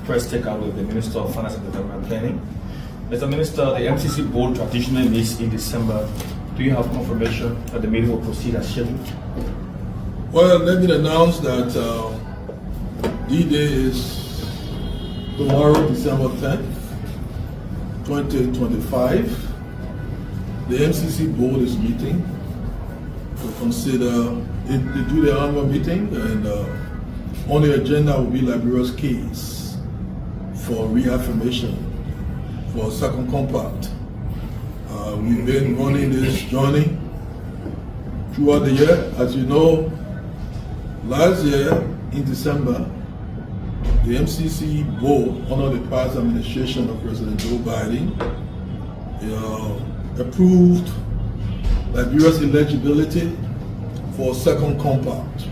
press takeout with the Minister of Finance and Development Planning. Mr. Minister, the MCC board traditionally meets in December. Do you have confirmation that the meeting will proceed as scheduled? Well, let me announce that D-Day is tomorrow, December 10th, 2025. The MCC board is meeting to consider, they do their annual meeting, and on the agenda will be Liberia's case for reaffirmation for second compact. We've been running this journey throughout the year. As you know, last year in December, the MCC board, under the past administration of President Joe Biden, approved Liberia's eligibility for second compact.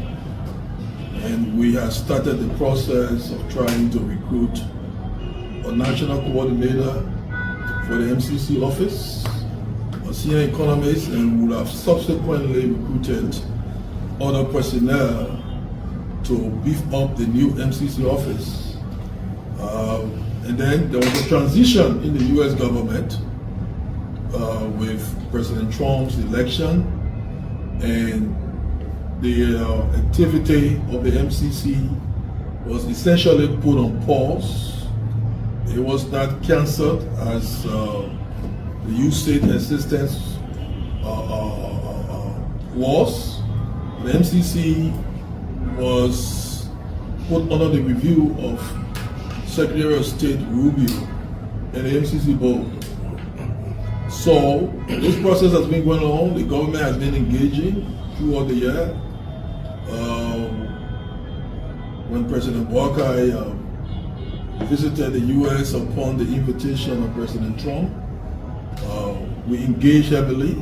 And we have started the process of trying to recruit a national coordinator for the MCC office, a senior economist, and would have subsequently recruited other personnel to beef up the new MCC office. And then there was a transition in the US government with President Trump's election, and the activity of the MCC was essentially put on pause. It was not cancelled as the youth state assistance was. The MCC was put under the review of Secretary of State Rubio and the MCC board. So this process has been going on. The government has been engaging throughout the year. When President Buakai visited the U.S. upon the invitation of President Trump, we engaged heavily.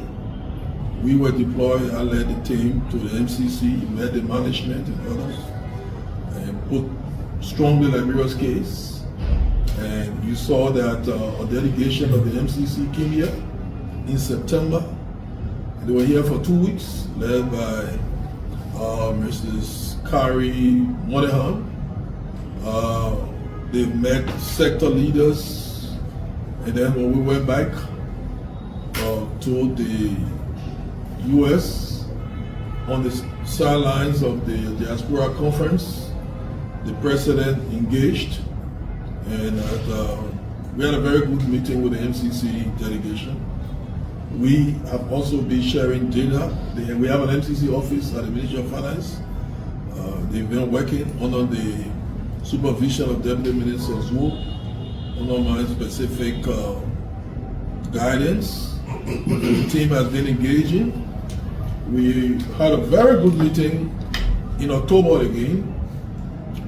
We were deployed. I led the team to the MCC, met the management and others, and put strongly Liberia's case. And you saw that a delegation of the MCC came here in September. They were here for 2 weeks, led by Mrs. Kari Hon. They met sector leaders, and then when we went back to the U.S. on the sidelines of the Diaspora Conference, the president engaged, and we had a very good meeting with the MCC delegation. We have also been sharing data. We have an MCC office at the Ministry of Finance. They've been working under the supervision of Deputy Minister Hon, under my specific guidance. The team has been engaging. We had a very good meeting in October again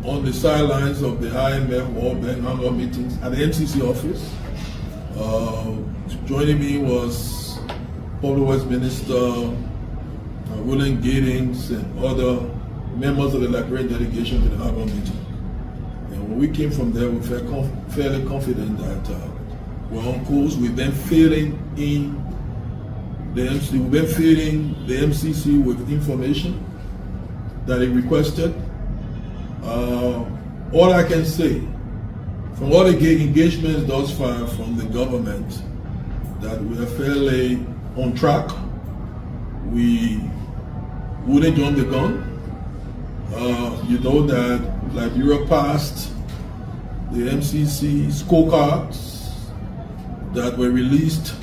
on the sidelines of the IMF World Bank annual meetings at the MCC office. Joining me was Public Works Minister Roland Giddings and other members of the Liberian delegation to the annual meeting. And when we came from there, we felt fairly confident that we're on course. We've been feeding in the MCC. We've been feeding the MCC with information that it requested. All I can say, from all the engagements thus far from the government, that we are fairly on track. We wouldn't jump the gun. You know that Liberia passed the MCC scorecards that were released,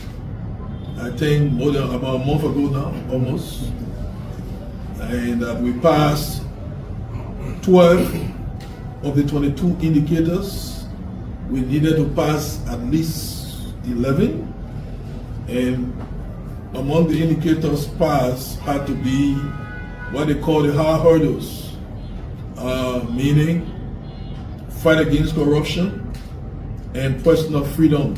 I think, more than about a month ago now, almost. And that we passed 12 of the 22 indicators. We needed to pass at least 11. And among the indicators passed had to be what they call the hard hurdles, meaning fight against corruption and personal freedom.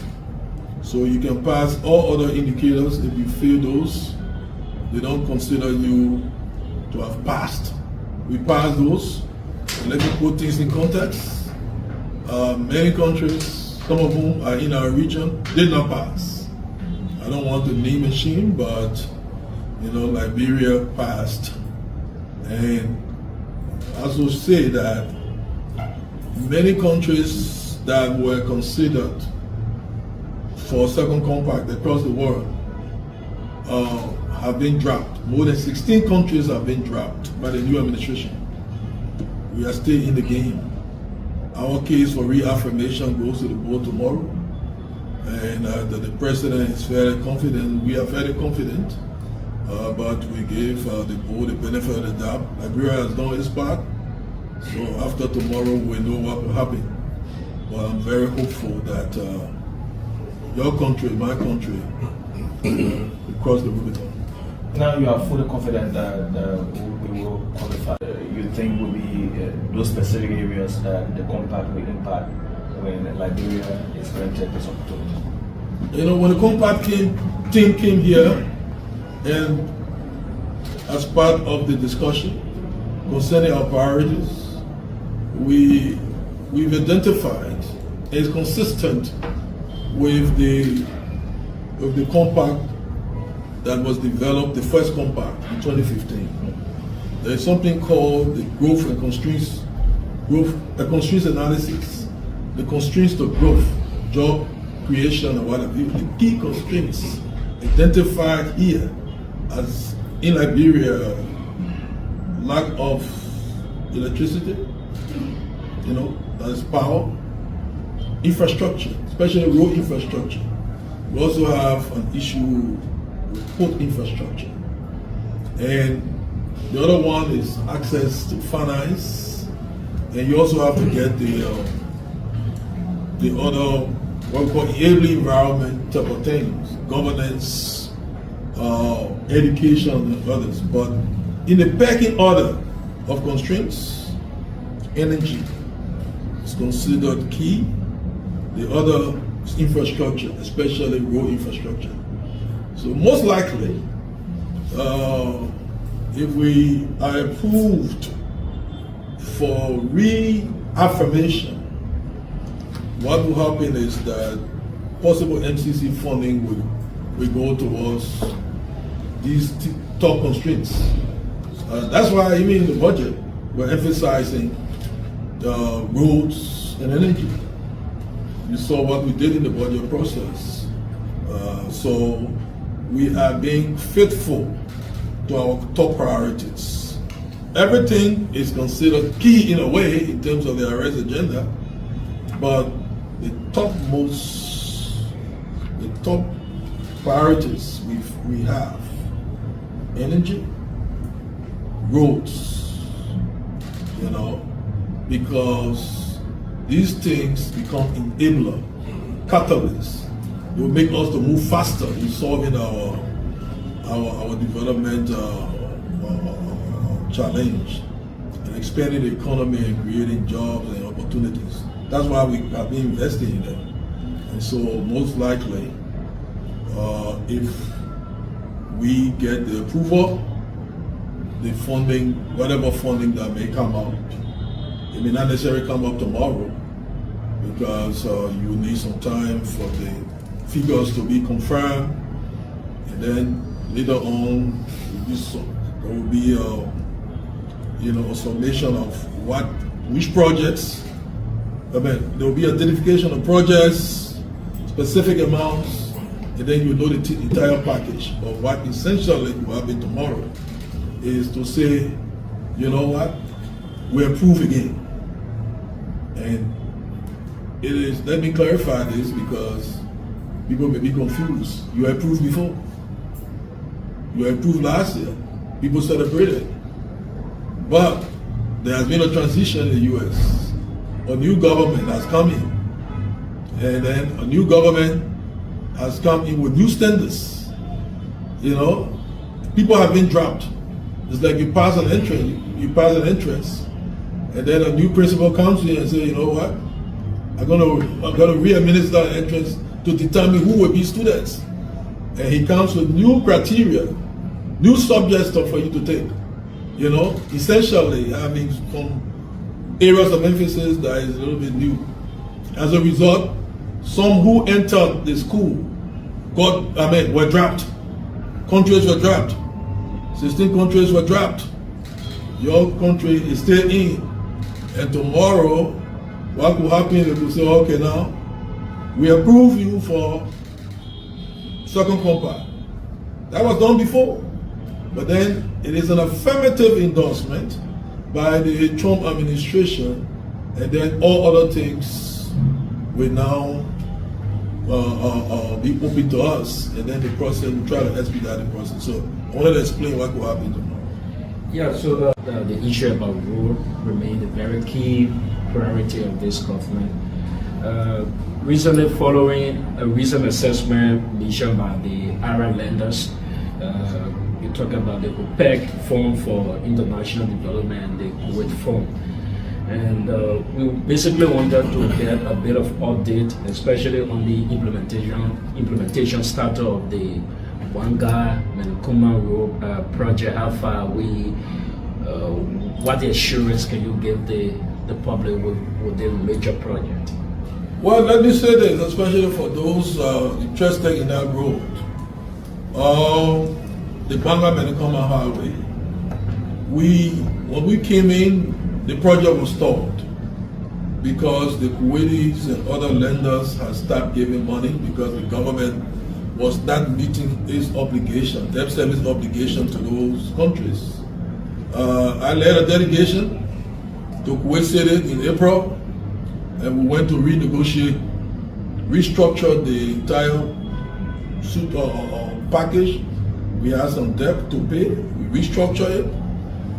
So you can pass all other indicators. If you fail those, they don't consider you to have passed. We passed those. And let me put things in context. Many countries, some of whom are in our region, did not pass. I don't want to name a shame, but Liberia passed. And I also say that many countries that were considered for second compact across the world have been dropped. More than 16 countries have been dropped by the new administration. We are still in the game. Our case for reaffirmation goes to the board tomorrow, and the president is very confident. We are very confident, but we gave the board the benefit of the doubt. Liberia has done its part, so after tomorrow we know what will happen. But I'm very hopeful that your country, my country, will cross the Rubicon. Now you are fully confident that we will qualify. You think will be those specific areas that the compact will impact when Liberia is granted this opportunity? You know, when the compact team came here, and as part of the discussion concerning our priorities, we've identified as consistent with the compact that was developed, the first compact in 2015. There is something called the growth and constraints analysis. The constraints to growth, job creation, and what have you. The key constraints identified here as in Liberia, lack of electricity, that is power, infrastructure, especially road infrastructure. We also have an issue with port infrastructure. And the other one is access to finance, and you also have to get the other, what we call enabling environment type of things, governance, education, and others. But in the pecking order of constraints, energy is considered key. The other is infrastructure, especially road infrastructure. So most likely, if we are approved for reaffirmation, what will happen is that possible MCC funding will go towards these top constraints. That's why even in the budget, we're emphasizing roads and energy. You saw what we did in the budget process. So we are being faithful to our top priorities. Everything is considered key in a way in terms of the IRS agenda, but the top priorities we have energy, roads, because these things become enabler, catalysts. They will make us to move faster in solving our development challenge and expanding the economy and creating jobs and opportunities. That's why we have been investing in them. And so most likely, if we get the approval, the funding, whatever funding that may come out, it may not necessarily come up tomorrow because you need some time for the figures to be confirmed, and then later on there will be a summation of which projects. There will be identification of projects, specific amounts, and then you know the entire package. But what essentially will happen tomorrow is to say, you know what, we approve again. And it is, let me clarify this because people may be confused. You approved before. You approved last year. People celebrated. But there has been a transition in the U.S. A new government has come in. And then a new government has come in with new standards. People have been dropped. It's like you pass an entrance, and then a new principal comes in and say, you know what? I'm gonna re-administer an entrance to determine who will be students. And he comes with new criteria, new subjects for you to take. Essentially having some areas of emphasis that is a little bit new. As a result, some who entered the school were dropped. Countries were dropped. 16 countries were dropped. Your country is still in. And tomorrow, what could happen, they could say, okay, now, we approve you for second compact. That was done before. But then it is an affirmative endorsement by the Trump administration, and then all other things will now be open to us, and then the process will try to expedite the process. So I wanted to explain what will happen tomorrow. Yeah, so the issue about road remained a very key priority of this government. Recently, following a recent assessment issued by the Arab lenders, you talk about the OPEC Fund for International Development, the Kuwait Fund. And we basically wanted to get a bit of update, especially on the implementation status of the Wanga-Menkuma Road project. How far we, what assurance can you give the public with the major project? Well, let me say this, especially for those interested in that road. The Wanga-Menkuma Highway, when we came in, the project was stalled because the Kuwaitis and other lenders had stopped giving money because the government was not meeting its obligation, debt service obligation to those countries. I led a delegation to Kuwait City in April, and we went to renegotiate, restructure the entire package. We had some debt to pay, we restructured it,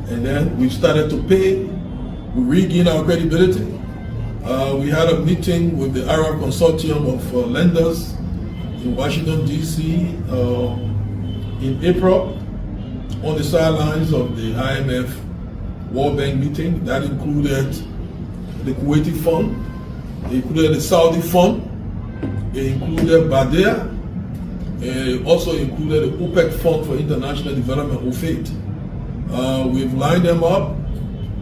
and then we started to pay. We regained our credibility. We had a meeting with the Arab Consortium of lenders in Washington, D.C. In April on the sidelines of the IMF World Bank meeting. That included the Kuwaiti Fund, it included the Saudi Fund, it included Badea, it also included the OPEC Fund for International Development, OFAID. We've lined them up.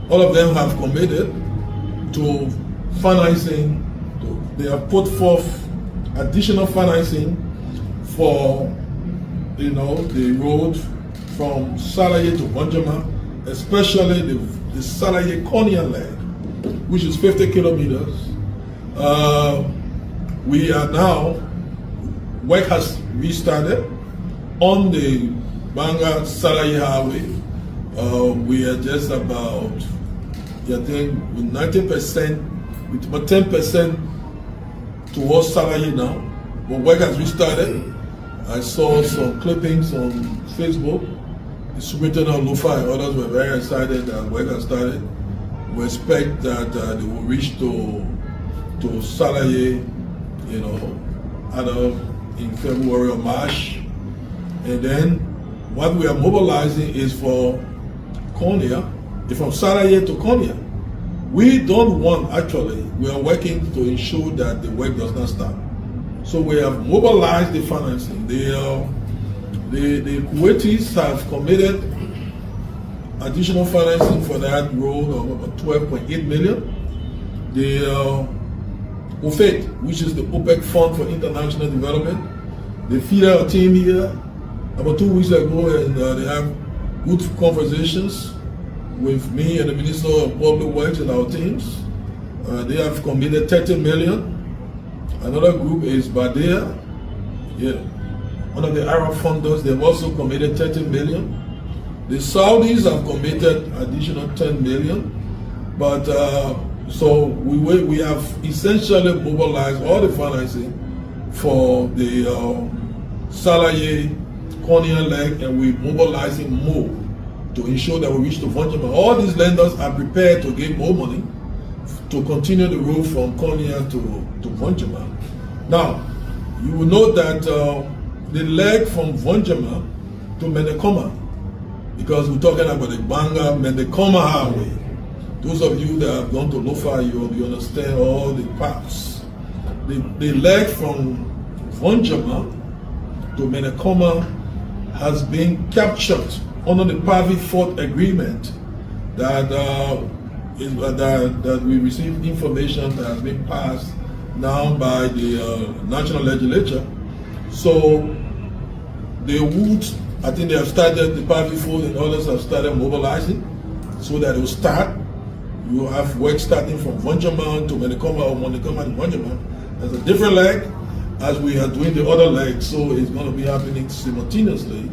All of them have committed to financing. They have put forth additional financing for, the road from Salaye to Bonjama, especially the Salaye-Konya leg, which is 50 kilometers. We are now, work has restarted on the Banga-Salaye highway. We are just about, I think, with 90%, with about 10% towards Salaye now. But work has restarted. I saw some clippings on Facebook. The Superintendent Lufa and others were very excited that work has started. We expect that they will reach to Salaye, either in February or March. And then what we are mobilizing is for Konya, from Salaye to Konya. We don't want, actually, we are working to ensure that the work does not stop. So we have mobilized the financing. The Kuwaitis have committed additional financing for that road of about 12.8 million. The OFAID, which is the OPEC Fund for International Development, they feed our team here about 2 weeks ago, and they have good conversations with me and the Minister of Public Works and our teams. They have committed 30 million. Another group is Badea, one of the Arab funders. They've also committed 30 million. The Saudis have committed additional 10 million. But so we have essentially mobilized all the financing for the Salaye-Konya leg, and we're mobilizing more to ensure that we reach to Vonjama. All these lenders are prepared to give more money to continue the road from Konya to Vonjama. Now, you will note that the leg from Vonjama to Menekoma, because we're talking about the Banga-Menekoma highway. Those of you that have gone to Lofa, you understand all the paths. The leg from Vonjama to Menekoma has been captured under the Pavi-Fort agreement that we received information that has been passed now by the national legislature. So they would, I think they have started, the Pavi-Fort and others have started mobilizing so that it will start. You have work starting from Vonjaman to Menekoma or Monekoma to Vonjaman. There's a different leg as we are doing the other leg, so it's going to be happening simultaneously.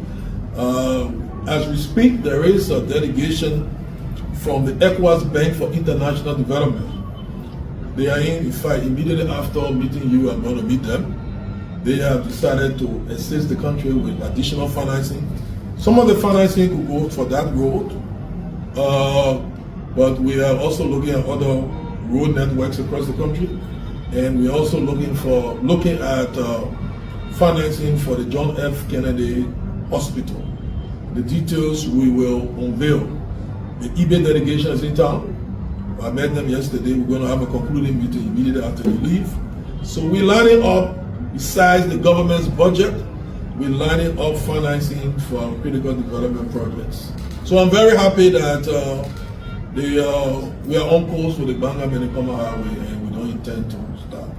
As we speak, there is a delegation from the ECOWAS Bank for International Development. They are in fact, immediately after meeting you, I'm going to meet them. They have decided to assist the country with additional financing. Some of the financing could go for that road, but we are also looking at other road networks across the country, and we're also looking at financing for the John F. Kennedy Hospital. The details we will unveil. The eBay delegation is in town. I met them yesterday. We're going to have a concluding meeting immediately after they leave. So we're lining up, besides the government's budget, we're lining up financing for critical development projects. So I'm very happy that we are on course with the Banga Menekoma Highway, and we don't intend to stop.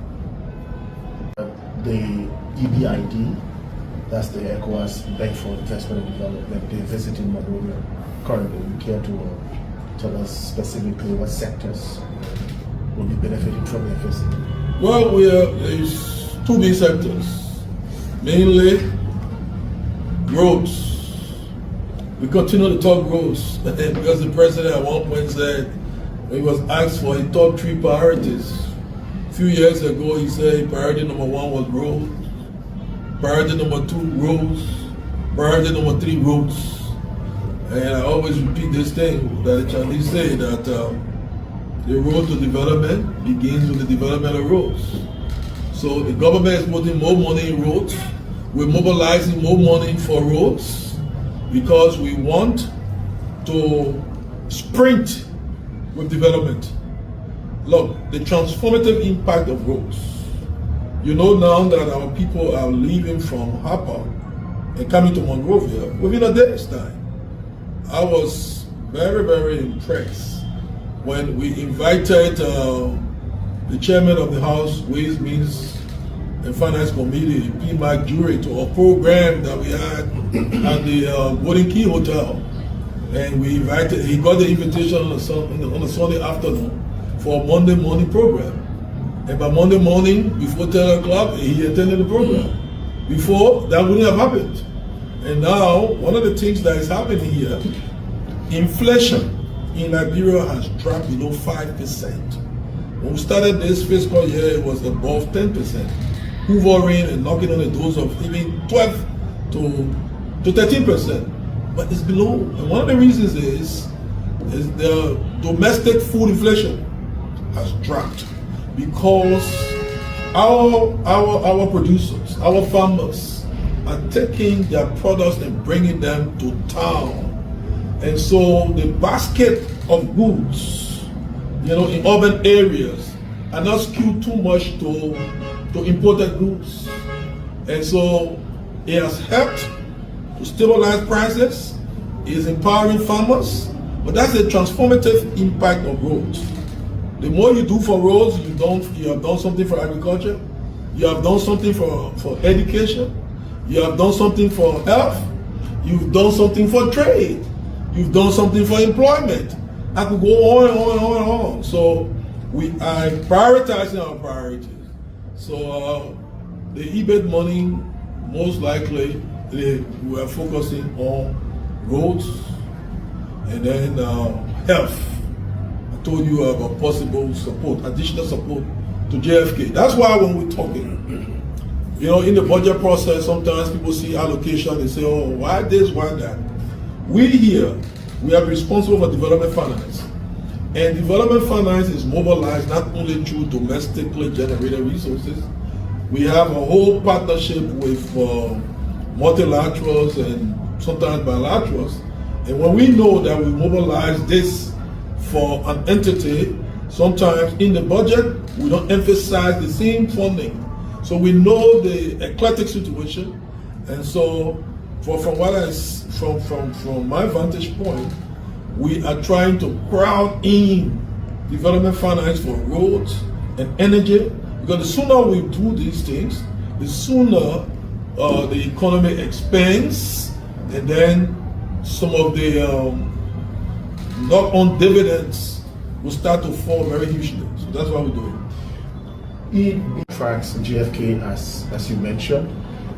The EBID, that's the ECOWAS Bank for Investment and Development, they're visiting Monrovia currently. You care to tell us specifically what sectors will be benefiting from their visit? Well, there's two big sectors, mainly roads. We continue to talk roads because the president at one point said, when he was asked for his top 3 priorities, a few years ago he said priority number 1 was roads, priority number 2 roads, priority number 3 roads. And I always repeat this thing that the Chinese say, that the road to development begins with the development of roads. So the government is putting more money in roads. We're mobilizing more money for roads because we want to sprint with development. Look, the transformative impact of roads. You know now that our people are leaving from Harper and coming to Monrovia within a day's time. I was very, very impressed when we invited the chairman of the House Ways, Means and Finance Committee, P. Mike Jury, to a program that we had at the Golden Key Hotel. And he got the invitation on a Sunday afternoon for a Monday morning program. And by Monday morning, before 10 o'clock, he attended the program. Before, that wouldn't have happened. And now, one of the things that is happening here, inflation in Liberia has dropped below 5%. When we started this fiscal year, it was above 10%, hovering and knocking on the doors of even 12 to 13%. But it's below. And one of the reasons is the domestic food inflation has dropped because our producers, our farmers, are taking their products and bringing them to town. And so the basket of goods, in urban areas are not skewed too much to imported goods. And so it has helped to stabilize prices, it is empowering farmers, but that's a transformative impact of roads. The more you do for roads, you have done something for agriculture, you have done something for education, you have done something for health, you've done something for trade, you've done something for employment. I could go on and on and on and on. So we are prioritizing our priorities. So the EBIT money, most likely, we are focusing on roads and then health. I told you about possible support, additional support to JFK. That's why when we're talking, in the budget process, sometimes people see allocation, they say, oh, why this, why that? We are responsible for development finance. And development finance is mobilized not only through domestically generated resources, we have a whole partnership with multilaterals and sometimes bilaterals. And when we know that we mobilize this for an entity, sometimes in the budget, we don't emphasize the same funding. So we know the eclectic situation. And so from my vantage point, we are trying to crowd in development finance for roads and energy, because the sooner we do these things, the sooner the economy expands, and then some of the knock-on dividends will start to fall very hugely. So that's what we're doing. It tracks GFK as you mentioned.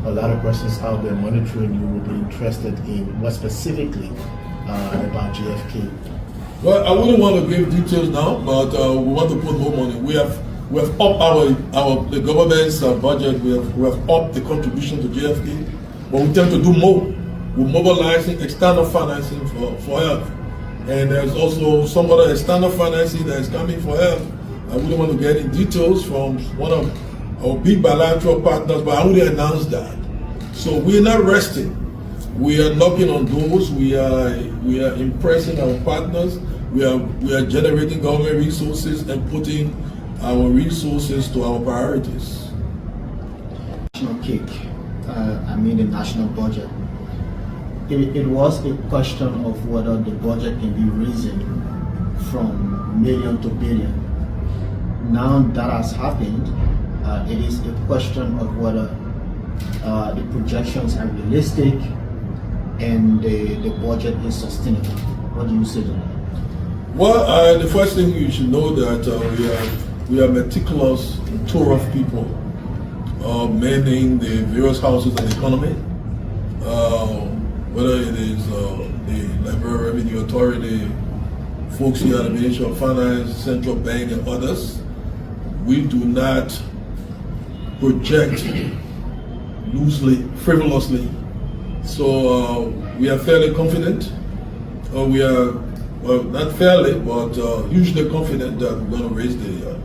A lot of persons out there monitoring you will be interested in what specifically about GFK. Well, I wouldn't want to give details now, but we want to put more money. We have upped the government's budget. We have upped the contribution to GFK, but we tend to do more. We're mobilizing external financing for health, and there's also some other external financing that is coming for health. I wouldn't want to get in details from one of our big bilateral partners, but I wouldn't announce that. So we're not resting. We are knocking on doors. We are impressing our partners. We are generating government resources and putting our resources to our priorities. National cake, the national budget. It was a question of whether the budget can be risen from million to billion. Now that has happened, it is a question of whether the projections are realistic and the budget is sustainable. What do you say to that? Well, the first thing you should know that we are meticulous and thorough people, manning the various houses of the economy, whether it is the Liberia Revenue Authority, folks here at the Ministry of Finance, Central Bank, and others. We do not project loosely, frivolously. So we are fairly confident. We are, well, not fairly, but hugely confident that we're going to raise the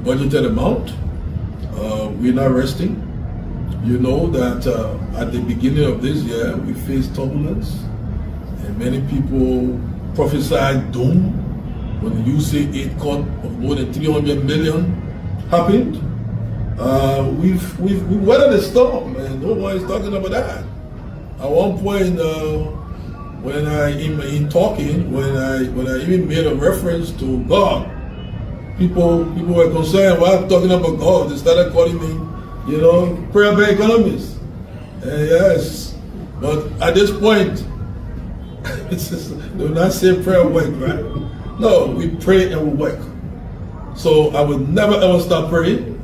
budgeted amount. We're not resting. You know that at the beginning of this year, we faced turbulence, and many people prophesied doom when the USAID cut of more than 300 million happened. We've weathered the storm, and no one is talking about that. At one point, when I even made a reference to God, people were concerned. Why I'm talking about God? They started calling me, prayer by economists. Yes, but at this point, they will not say prayer work, right? No, we pray and we work. So I will never ever stop praying.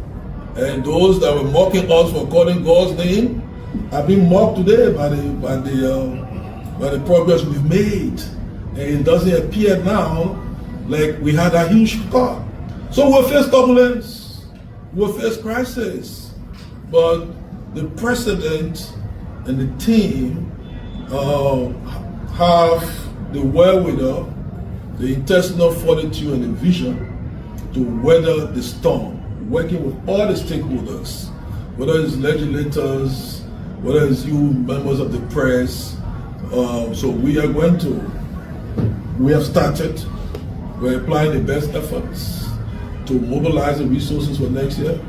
And those that were mocking us for calling God's name have been mocked today by the progress we've made. And it doesn't appear now like we had a huge scar. So we'll face turbulence, we'll face crisis, but the president and the team have the wherewithal, the intestinal fortitude and the vision to weather the storm, working with all the stakeholders, whether it's legislators, whether it's you members of the press. So we have started, we're applying the best efforts to mobilize the resources for next year,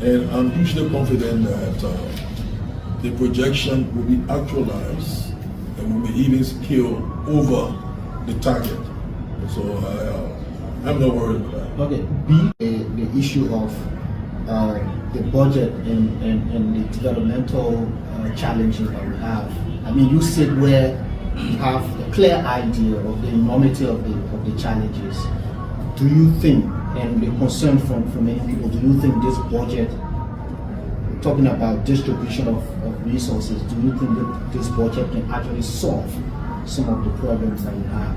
and I'm hugely confident that the projection will be actualized and will be even scaled over the target. So I'm not worried about that. Okay, the issue of the budget and the developmental challenges that we have. You said where you have a clear idea of the enormity of the challenges. Do you think, and the concern from many people, do you think this budget, talking about distribution of resources, do you think that this budget can actually solve some of the problems that we have?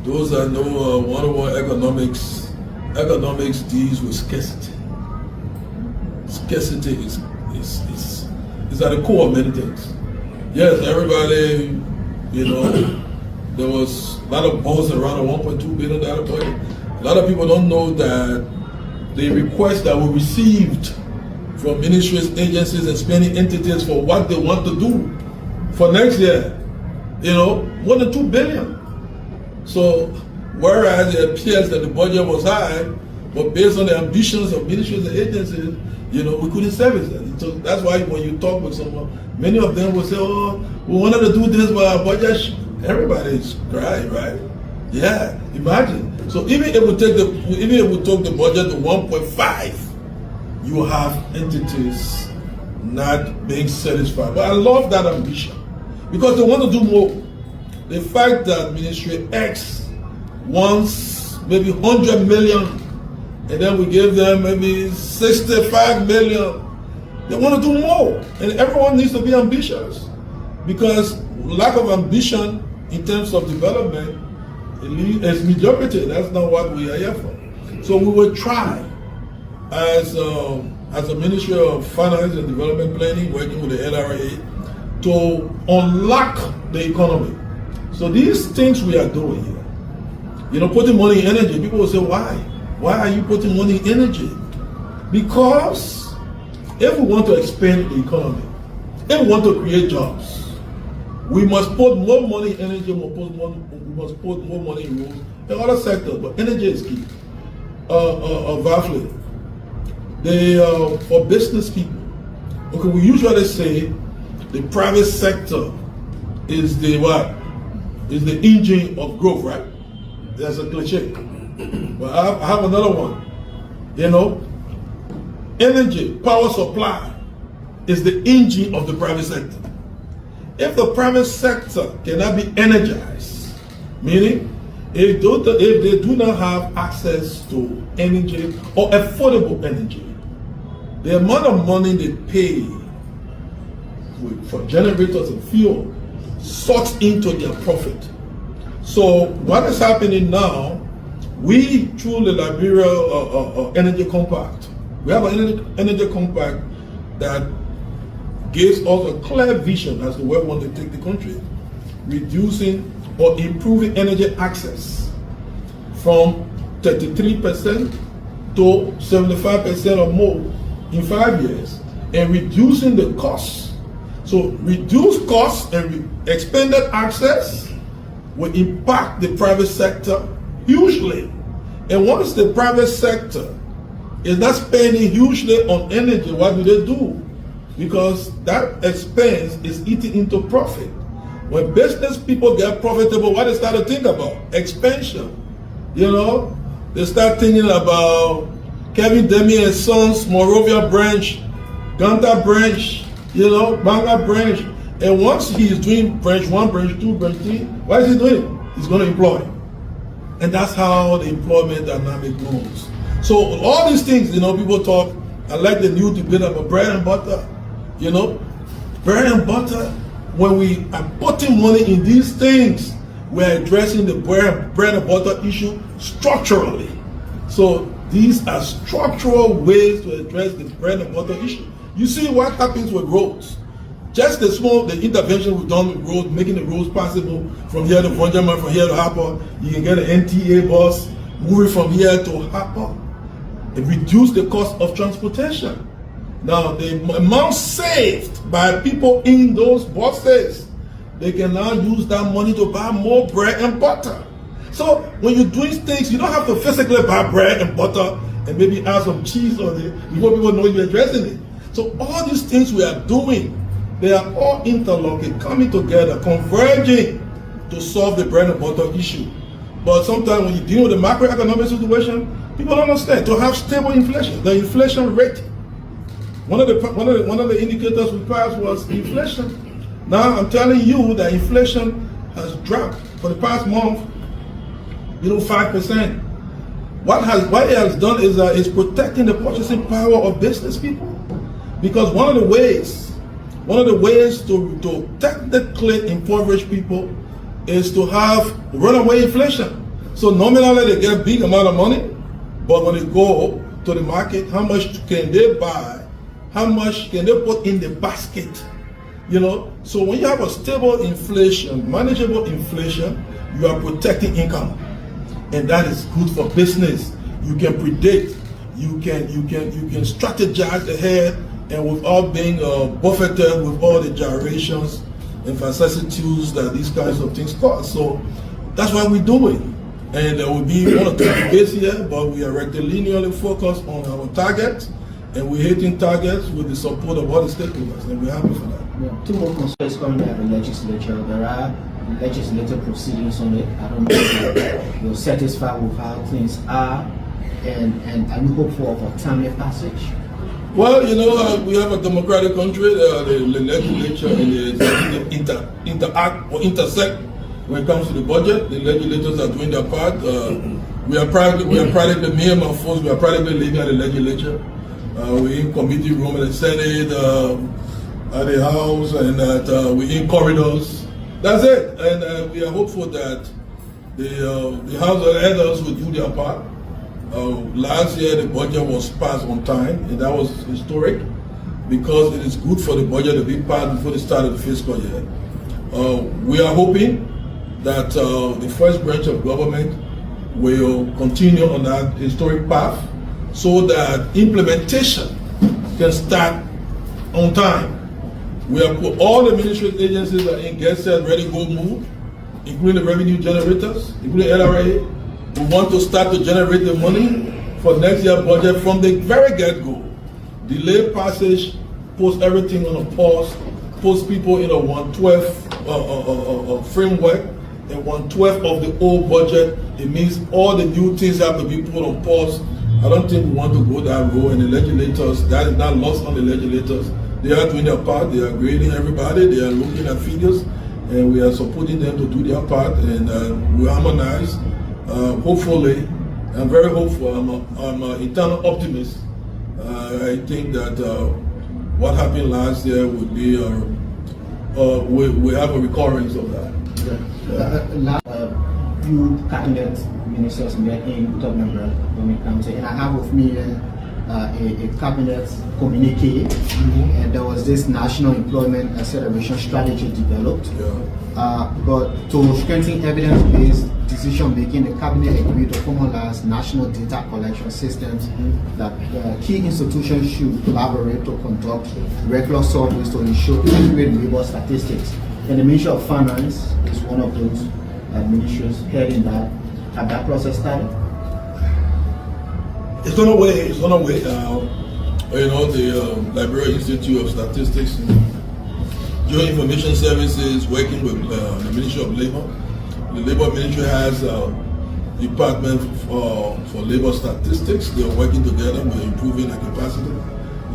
Those that know 101 economics deals with scarcity. Scarcity is at the core of many things. Yes, everybody, there was a lot of buzz around a $1.2 billion budget. A lot of people don't know that the requests that were received from ministries, agencies, and spending entities for what they want to do for next year, more than $2 billion. So, whereas it appears that the budget was high, but based on the ambitions of ministries and agencies, we couldn't service it. So that's why when you talk with someone, many of them will say, "Oh, we wanted to do this, but our budget." Everybody's crying, right? Yeah, imagine. So even if we take the budget to 1.5, you have entities not being satisfied. But I love that ambition because they want to do more. The fact that Ministry X wants maybe 100 million, and then we give them maybe 65 million, they want to do more. And everyone needs to be ambitious, because lack of ambition in terms of development is mediocrity. That's not what we are here for. So we will try as a Ministry of Finance and Development Planning, working with the LRA, to unlock the economy. So these things we are doing here, putting money in energy, people will say, why? Why are you putting money in energy? Because if we want to expand the economy, if we want to create jobs, we must put more money in energy, we must put more money in roads and other sectors, but energy is key. Vastly. For business people, okay, we usually say the private sector is the what? Is the engine of growth, right? That's a cliche. But I have another one. Energy, power supply is the engine of the private sector. If the private sector cannot be energized, meaning if they do not have access to energy or affordable energy, the amount of money they pay for generators and fuel sucks into their profit. So what is happening now, we through the Liberia Energy Compact, we have an energy compact that gives us a clear vision as to where we want to take the country, reducing or improving energy access from 33% to 75% or more in 5 years, and reducing the costs. So reduced costs and expanded access will impact the private sector hugely. And once the private sector is not spending hugely on energy, what do? Because that expense is eating into profit. When business people get profitable, what they start to think about? Expansion. They start thinking about Kevin Demi and Sons, Monrovia branch, Ganta branch, Banga branch. And once he is doing branch 1, branch 2, branch 3, what is he doing? He's going to employ. And that's how the employment dynamic moves. So all these things, people talk, I like the new debate about bread and butter. Bread and butter, when we are putting money in these things, we're addressing the bread and butter issue structurally. So these are structural ways to address the bread and butter issue. You see what happens with roads. Just the intervention we've done with roads, making the roads possible from here to Vonjaman, from here to Harper. You can get an NTA bus moving from here to Harper. It reduced the cost of transportation. Now, the amount saved by people in those buses, they can now use that money to buy more bread and butter. So when you're doing things, you don't have to physically buy bread and butter and maybe add some cheese on it before people know you're addressing it. So all these things we are doing, they are all interlocking, coming together, converging to solve the bread and butter issue. But sometimes when you deal with the macroeconomic situation, people don't understand. To have stable inflation, the inflation rate, one of the indicators we passed was inflation. Now I'm telling you that inflation has dropped for the past month below 5%. What it has done is it's protecting the purchasing power of business people. Because one of the ways to technically impoverish people is to have runaway inflation. So nominally they get big amount of money, but when they go to the market, how much can they buy? How much can they put in the basket? So when you have a stable inflation, manageable inflation, you are protecting income. And that is good for business. You can predict, you can strategize ahead, and without being buffeted with all the gyrations and vicissitudes that these kinds of things cause. So that's what we're doing. And there will be one or two debates here, but we are rectilinearly focused on our targets, and we're hitting targets with the support of all the stakeholders, and we're happy for that. Yeah. Two more concerns coming out of the legislature. There are legislative proceedings on it. I don't know if you're satisfied with how things are, and are you hopeful of a timely passage? Well, we have a democratic country. The legislature and the executive interact or intersect when it comes to the budget. The legislators are doing their part. We are practically, me and my folks, we are practically living at the legislature. We're in committee room at the Senate, at the House, and we're in corridors. That's it. And we are hopeful that the House of Elders will do their part. Last year the budget was passed on time, and that was historic because it is good for the budget to be passed before the start of the fiscal year. We are hoping that the first branch of government will continue on that historic path so that implementation can start on time. We have put all the ministry agencies are in get set, ready, go mode, including the revenue generators, including LRA. We want to start to generate the money for next year's budget from the very get-go. Delay passage, post everything on a pause, post people in a 1/12 framework, and 1/12 of the old budget. It means all the new things have to be put on pause. I don't think we want to go that road, and the legislators, that is not lost on the legislators. They are doing their part, they are grading everybody, they are looking at figures, and we are supporting them to do their part, and we harmonize. Hopefully, I'm very hopeful, I'm an eternal optimist. I think that what happened last year would be, we have a recurrence of that. Few cabinet ministers met in Development Council, and I have with me a cabinet communique, and there was this national employment acceleration strategy developed. But to strengthen evidence-based decision making, the cabinet agreed to formalize national data collection systems that key institutions should collaborate to conduct regular surveys to ensure accurate labor statistics. And the Ministry of Finance is one of those ministries heading that. Have that process started? It's on the way. It's on the way. The Liberia Institute of Statistics, Geoinformation Services, working with the Ministry of Labor. The Labor Ministry has a department for labor statistics. They are working together. We're improving their capacity,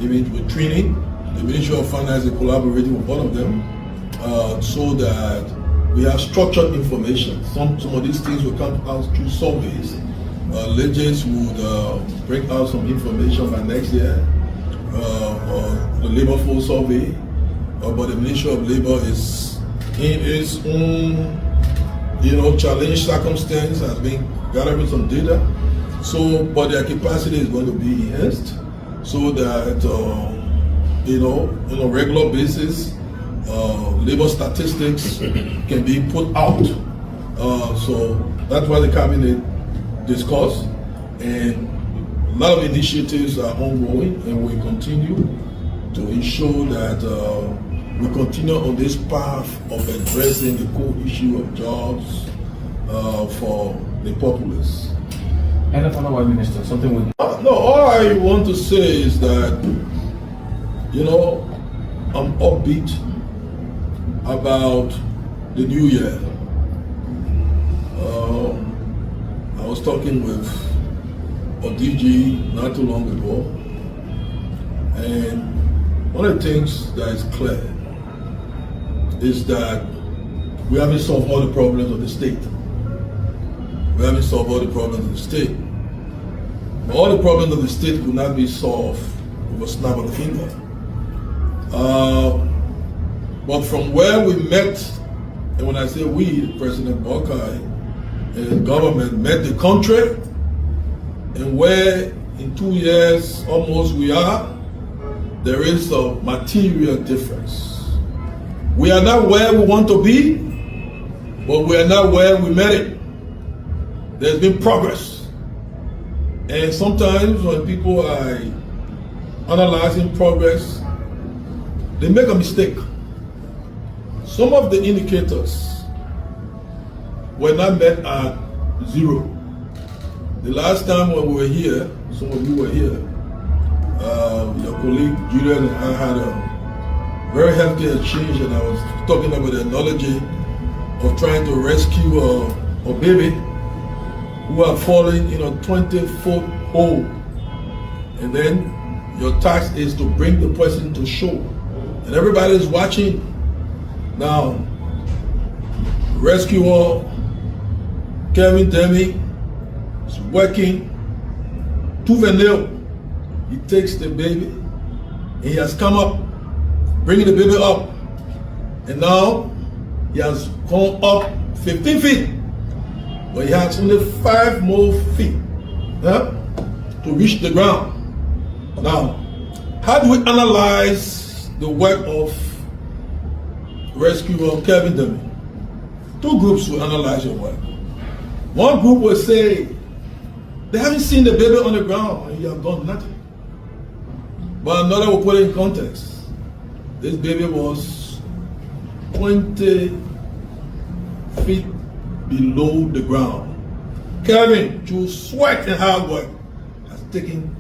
even with training. The Ministry of Finance is collaborating with all of them so that we have structured information. Some of these things will come out through surveys. Legends would bring out some information by next year, the labor force survey, but the Ministry of Labor is in its own, challenge circumstance has been gathering some data. So, but their capacity is going to be enhanced so that, on a regular basis, labor statistics can be put out. So that's why the cabinet discussed, and a lot of initiatives are ongoing, and we continue to ensure that we continue on this path of addressing the core issue of jobs for the populace. And if Honorable Minister, something with no, all I want to say is that, I'm upbeat about the new year. I was talking with a DG not too long ago, and one of the things that is clear is that we haven't solved all the problems of the state. We haven't solved all the problems of the state. But all the problems of the state could not be solved with a snap of the finger. But from where we met, and when I say we, President Buckeye and government met the country, and where in 2 years almost we are, there is a material difference. We are not where we want to be, but we are not where we met it. There's been progress. And sometimes when people are analyzing progress, they make a mistake. Some of the indicators were not met at zero. The last time when we were here, some of you were here, your colleague Julian and I had a very healthy exchange, and I was talking about the analogy of trying to rescue a baby who had fallen in a 20-foot hole. And then your task is to bring the person to shore. And everybody is watching. Now, Rescuer Kevin Demi is working tooth and nail. He takes the baby, and he has come up, bringing the baby up, and now he has gone up 15 feet, but he has only 5 more feet to reach the ground. Now, how do we analyze the work of rescuer Kevin Demi? 2 groups will analyze your work. One group will say they haven't seen the baby on the ground and you have done nothing. But another will put it in context. This baby was 20 feet below the ground. Kevin, through sweat and hard work, has taken